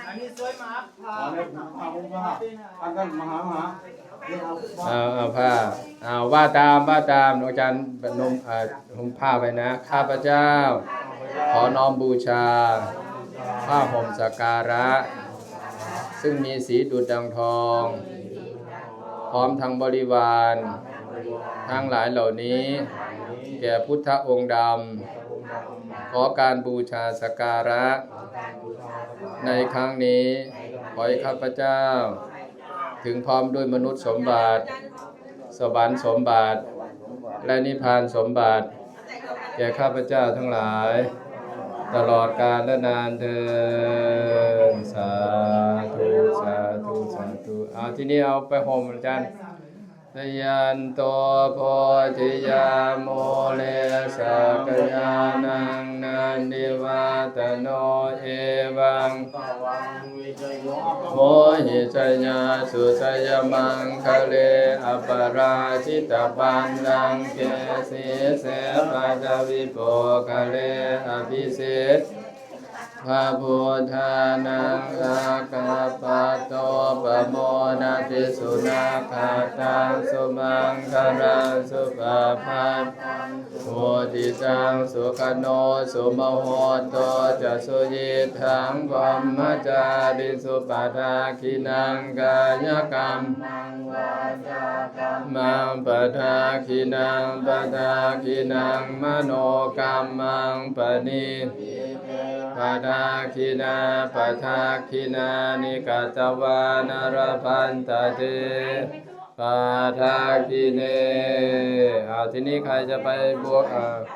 อันนี้สวยมากผ้า อันนั้นมหาเอาผ้าเอาว่าตามอาจารย์บรรนมห่มผ้าไปนะข้าพเจ้าขอน้อมบูชาผ้าห่มสักการะซึ่งมีสีดุจดังทองพร้อมทั้งบริวารทั้งหลายเหล่านี้แก่พุทธองค์ดำขอการบูชาสักการะในครั้งนี้ขอให้ข้าพเจ้าถึงพร้อมด้วยมนุษย์สมบัติสวรรค์สมบัติและนิพพานสมบัติแก่ข้าพเจ้าทั้งหลายตลอดกาลและนานเทอญสาธุสาธุสาธุเอาที่นี่เอาไปห่มอาจารย์ทยันโตโพธิยาโมเลสักยานังนันดิวาตโนเอวังโมหิชยาสุสยมังคะเลอปราชิตปันนังเกสีเสปัจวิโปคะเลอภิเศษพระพุทธานังอาคาปะโตปะโมนาติสุนาคาตังสุมังคารังสุปาภันโหติตังสุขโนสุมโหโตจะสุยิทังวัมมจาริสุปทาคินังกายกรรมมังปทาคินังปทาคินังมโนกรรมังปณิปทาคินาปทาคินานิกัตวานารพันตเตปทาคิเนทีนี้ใครจะไปบวก